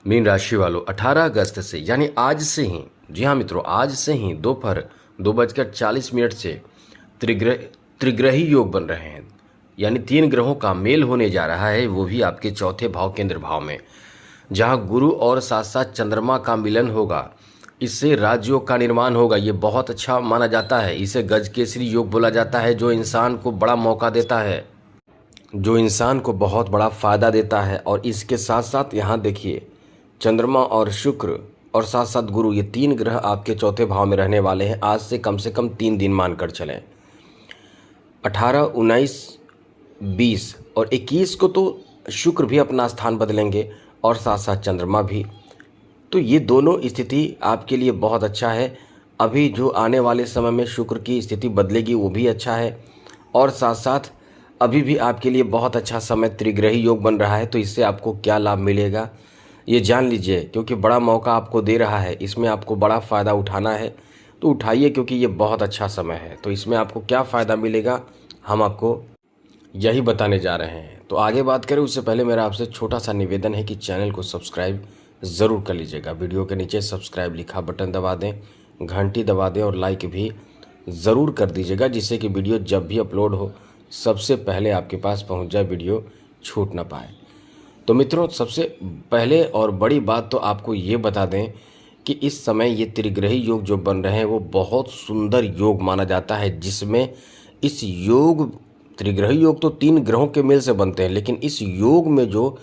Mean राशि वालों 18 अगस्त से यानी आज से ही, जी हाँ मित्रों, आज से ही दोपहर 2:40 से त्रिग्रही योग बन रहे हैं। यानी 3 ग्रहों का मेल होने जा रहा है, वो भी आपके चौथे भाव केंद्र भाव में, जहाँ गुरु और साथ साथ चंद्रमा का मिलन होगा। इससे राजयोग का निर्माण होगा। ये बहुत अच्छा माना जाता है। इसे गजकेसरी योग बोला जाता है, जो इंसान को बड़ा मौका देता है, जो इंसान को बहुत बड़ा फायदा देता है। और इसके साथ साथ यहाँ देखिए, चंद्रमा और शुक्र और साथ साथ गुरु, ये 3 ग्रह आपके चौथे भाव में रहने वाले हैं आज से कम 3 दिन मानकर चलें। 18, 19, 20 और 21 को तो शुक्र भी अपना स्थान बदलेंगे और साथ साथ चंद्रमा भी। तो ये दोनों स्थिति आपके लिए बहुत अच्छा है। अभी जो आने वाले समय में शुक्र की स्थिति बदलेगी वो भी अच्छा है, और साथ साथ अभी भी आपके लिए बहुत अच्छा समय त्रिग्रही योग बन रहा है। तो इससे आपको क्या लाभ मिलेगा ये जान लीजिए, क्योंकि बड़ा मौका आपको दे रहा है। इसमें आपको बड़ा फ़ायदा उठाना है तो उठाइए, क्योंकि ये बहुत अच्छा समय है। तो इसमें आपको क्या फ़ायदा मिलेगा हम आपको यही बताने जा रहे हैं। तो आगे बात करें उससे पहले मेरा आपसे छोटा सा निवेदन है कि चैनल को सब्सक्राइब ज़रूर कर लीजिएगा। वीडियो के नीचे सब्सक्राइब लिखा बटन दबा दें, घंटी दबा दें और लाइक भी ज़रूर कर दीजिएगा, जिससे कि वीडियो जब भी अपलोड हो सबसे पहले आपके पास पहुंच जाए, वीडियो छूट ना पाए। तो मित्रों, सबसे पहले और बड़ी बात तो आपको ये बता दें कि इस समय ये त्रिग्रही योग जो बन रहे हैं वो बहुत सुंदर योग माना जाता है, जिसमें इस योग, त्रिग्रही योग तो 3 ग्रहों के मेल से बनते हैं, लेकिन इस योग में जो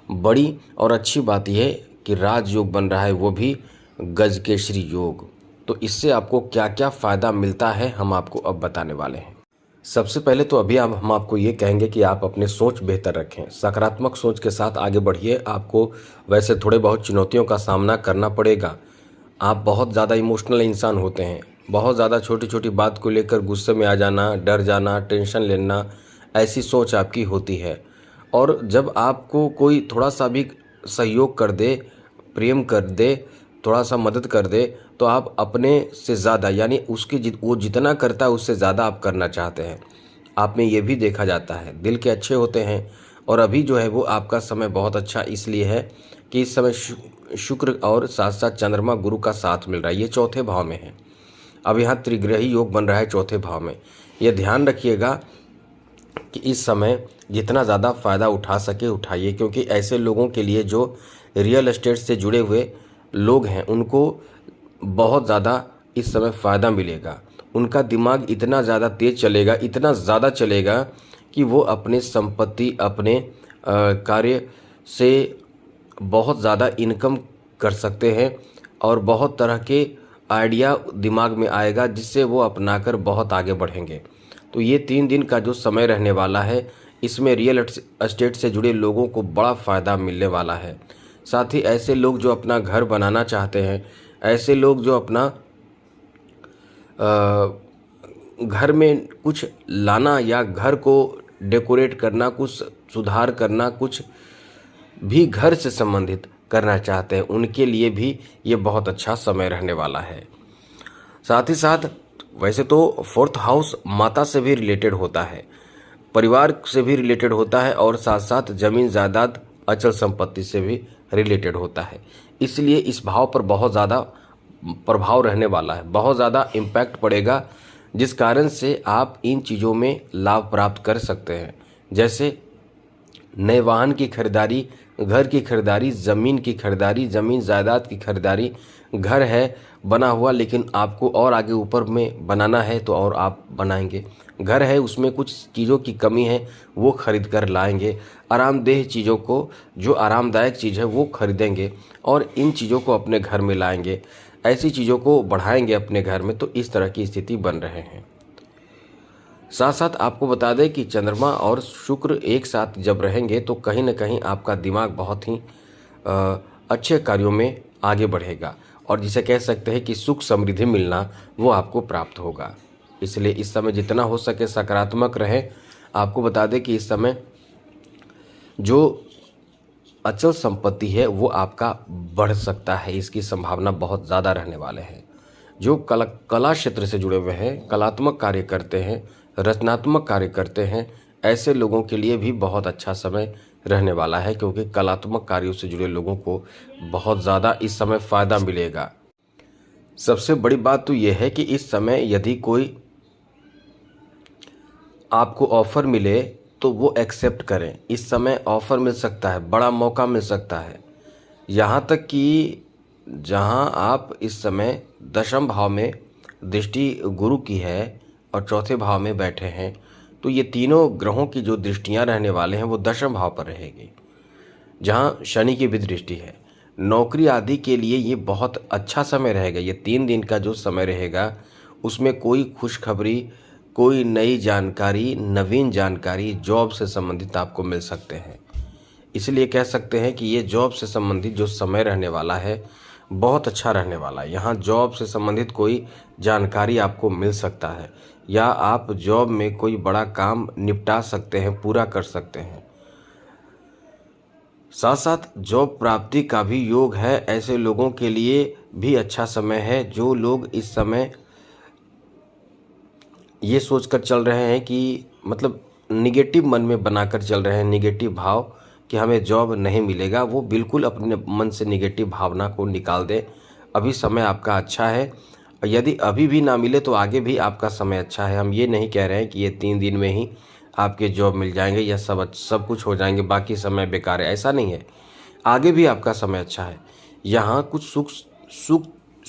बड़ी और अच्छी बात यह है कि राजयोग बन रहा है, वो भी गजकेसरी योग। तो इससे आपको क्या क्या फ़ायदा मिलता है हम आपको अब बताने वाले हैं। सबसे पहले तो अभी हम आपको ये कहेंगे कि आप अपने सोच बेहतर रखें, सकारात्मक सोच के साथ आगे बढ़िए। आपको वैसे थोड़े बहुत चुनौतियों का सामना करना पड़ेगा। आप बहुत ज़्यादा इमोशनल इंसान होते हैं, बहुत ज़्यादा छोटी छोटी बात को लेकर गुस्से में आ जाना, डर जाना, टेंशन लेना, ऐसी सोच आपकी होती है। और जब आपको कोई थोड़ा सा भी सहयोग कर दे, प्रेम कर दे, थोड़ा सा मदद कर दे, तो आप अपने से ज़्यादा, यानी वो जितना करता है उससे ज़्यादा आप करना चाहते हैं। आप में ये भी देखा जाता है, दिल के अच्छे होते हैं। और अभी जो है वो आपका समय बहुत अच्छा इसलिए है कि इस समय शुक्र और साथ साथ चंद्रमा गुरु का साथ मिल रहा है। ये चौथे भाव में है। अब यहाँ त्रिग्रही योग बन रहा है चौथे भाव में। ये ध्यान रखिएगा कि इस समय जितना ज़्यादा फ़ायदा उठा सके उठाइए, क्योंकि ऐसे लोगों के लिए जो रियल एस्टेट से जुड़े हुए लोग हैं उनको बहुत ज़्यादा इस समय फ़ायदा मिलेगा। उनका दिमाग इतना ज़्यादा तेज़ चलेगा, इतना ज़्यादा चलेगा कि वो अपने संपत्ति, अपने कार्य से बहुत ज़्यादा इनकम कर सकते हैं, और बहुत तरह के आइडिया दिमाग में आएगा, जिससे वो अपनाकर बहुत आगे बढ़ेंगे। तो ये 3 दिन का जो समय रहने वाला है, इसमें रियल एस्टेट से जुड़े लोगों को बड़ा फ़ायदा मिलने वाला है। साथ ही ऐसे लोग जो अपना घर बनाना चाहते हैं, ऐसे लोग जो अपना घर में कुछ लाना या घर को डेकोरेट करना, कुछ सुधार करना, कुछ भी घर से संबंधित करना चाहते हैं, उनके लिए भी ये बहुत अच्छा समय रहने वाला है। साथ ही साथ वैसे तो 4th हाउस माता से भी रिलेटेड होता है, परिवार से भी रिलेटेड होता है, और साथ साथ ज़मीन जायदाद अचल संपत्ति से भी रिलेटेड होता है। इसलिए इस भाव पर बहुत ज़्यादा प्रभाव रहने वाला है, बहुत ज़्यादा इम्पैक्ट पड़ेगा, जिस कारण से आप इन चीज़ों में लाभ प्राप्त कर सकते हैं। जैसे नए वाहन की खरीदारी, घर की खरीदारी, ज़मीन की खरीदारी, ज़मीन जायदाद की खरीदारी। घर है बना हुआ, लेकिन आपको और आगे ऊपर में बनाना है तो और आप बनाएंगे। घर है उसमें कुछ चीज़ों की कमी है, वो खरीद कर लाएंगे। आरामदेह चीज़ों को, जो आरामदायक चीज़ है वो खरीदेंगे और इन चीज़ों को अपने घर में लाएंगे, ऐसी चीज़ों को बढ़ाएंगे अपने घर में। तो इस तरह की स्थिति बन रहे हैं। साथ साथ आपको बता दें कि चंद्रमा और शुक्र एक साथ जब रहेंगे तो कहीं ना कहीं आपका दिमाग बहुत ही अच्छे कार्यों में आगे बढ़ेगा, और जिसे कह सकते हैं कि सुख समृद्धि मिलना वो आपको प्राप्त होगा। इसलिए इस समय जितना हो सके सकारात्मक रहें। आपको बता दें कि इस समय जो अचल संपत्ति है वो आपका बढ़ सकता है, इसकी संभावना बहुत ज़्यादा रहने वाले हैं। जो कला क्षेत्र से जुड़े हुए हैं, कलात्मक कार्य करते हैं, रचनात्मक कार्य करते हैं, ऐसे लोगों के लिए भी बहुत अच्छा समय रहने वाला है, क्योंकि कलात्मक कार्यों से जुड़े लोगों को बहुत ज़्यादा इस समय फ़ायदा मिलेगा। सबसे बड़ी बात तो यह है कि इस समय यदि कोई आपको ऑफ़र मिले तो वो एक्सेप्ट करें। इस समय ऑफ़र मिल सकता है, बड़ा मौका मिल सकता है। यहाँ तक कि जहाँ आप इस समय दशम भाव में दृष्टि गुरु की है और चौथे भाव में बैठे हैं, तो ये तीनों ग्रहों की जो दृष्टियाँ रहने वाले हैं वो दशम भाव पर रहेगी, जहाँ शनि की भी दृष्टि है। नौकरी आदि के लिए ये बहुत अच्छा समय रहेगा। ये 3 दिन का जो समय रहेगा उसमें कोई खुशखबरी, कोई नई जानकारी, नवीन जानकारी जॉब से संबंधित आपको मिल सकते हैं। इसलिए कह सकते हैं कि ये जॉब से संबंधित जो समय रहने वाला है बहुत अच्छा रहने वाला है। यहाँ जॉब से संबंधित कोई जानकारी आपको मिल सकता है, या आप जॉब में कोई बड़ा काम निपटा सकते हैं, पूरा कर सकते हैं। साथ साथ जॉब प्राप्ति का भी योग है। ऐसे लोगों के लिए भी अच्छा समय है जो लोग इस समय ये सोचकर चल रहे हैं कि मतलब निगेटिव मन में बनाकर चल रहे हैं, निगेटिव भाव कि हमें जॉब नहीं मिलेगा, वो बिल्कुल अपने मन से निगेटिव भावना को निकाल दें। अभी समय आपका अच्छा है। यदि अभी भी ना मिले तो आगे भी आपका समय अच्छा है। हम ये नहीं कह रहे हैं कि ये 3 दिन में ही आपके जॉब मिल जाएंगे या सब कुछ हो जाएंगे, बाकी समय बेकार है, ऐसा नहीं है। आगे भी आपका समय अच्छा है। यहाँ कुछ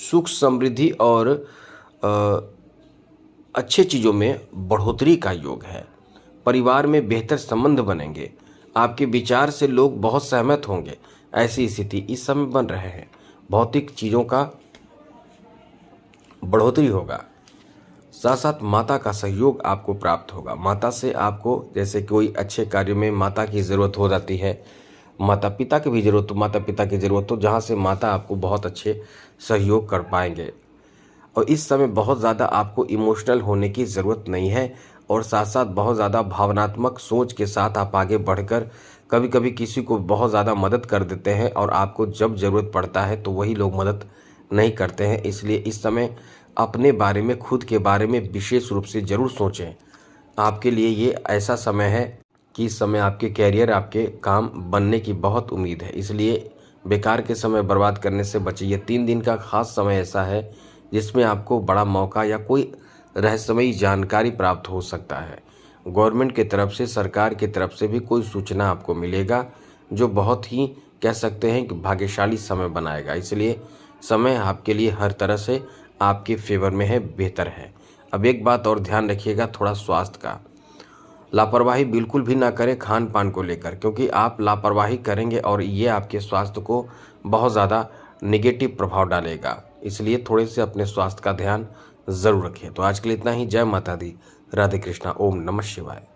सुख समृद्धि और अच्छे चीज़ों में बढ़ोतरी का योग है। परिवार में बेहतर संबंध बनेंगे। आपके विचार से लोग बहुत सहमत होंगे। ऐसी स्थिति इस समय बन रहे हैं। भौतिक चीज़ों का बढ़ोतरी होगा। साथ साथ माता का सहयोग आपको प्राप्त होगा। माता से आपको जैसे कोई अच्छे कार्य में माता की ज़रूरत हो जाती है, माता पिता की भी ज़रूरत हो, माता पिता की ज़रूरत हो, जहाँ से माता आपको बहुत अच्छे सहयोग कर पाएंगे। और इस समय बहुत ज़्यादा आपको इमोशनल होने की ज़रूरत नहीं है, और साथ साथ बहुत ज़्यादा भावनात्मक सोच के साथ आप आगे बढ़कर कभी कभी किसी को बहुत ज़्यादा मदद कर देते हैं, और आपको जब ज़रूरत पड़ता है तो वही लोग मदद नहीं करते हैं। इसलिए इस समय अपने बारे में, खुद के बारे में विशेष रूप से ज़रूर सोचें। आपके लिए ये ऐसा समय है कि इस समय आपके कैरियर, आपके काम बनने की बहुत उम्मीद है। इसलिए बेकार के समय बर्बाद करने से बचिए। ये 3 दिन का खास समय ऐसा है जिसमें आपको बड़ा मौका या कोई रहस्यमयी जानकारी प्राप्त हो सकता है। गवर्नमेंट की तरफ से, सरकार की तरफ से भी कोई सूचना आपको मिलेगा जो बहुत ही कह सकते हैं कि भाग्यशाली समय बनाएगा। इसलिए समय आपके लिए हर तरह से आपके फेवर में है, बेहतर है। अब एक बात और ध्यान रखिएगा, थोड़ा स्वास्थ्य का। लापरवाही बिल्कुल भी ना करें खान पान को लेकर, क्योंकि आप लापरवाही करेंगे और ये आपके स्वास्थ्य को बहुत ज़्यादा नेगेटिव प्रभाव डालेगा। इसलिए थोड़े से अपने स्वास्थ्य का ध्यान ज़रूर रखें। तो आज के लिए इतना ही। जय माता दी, राधे कृष्णा, ओम नमः शिवाय।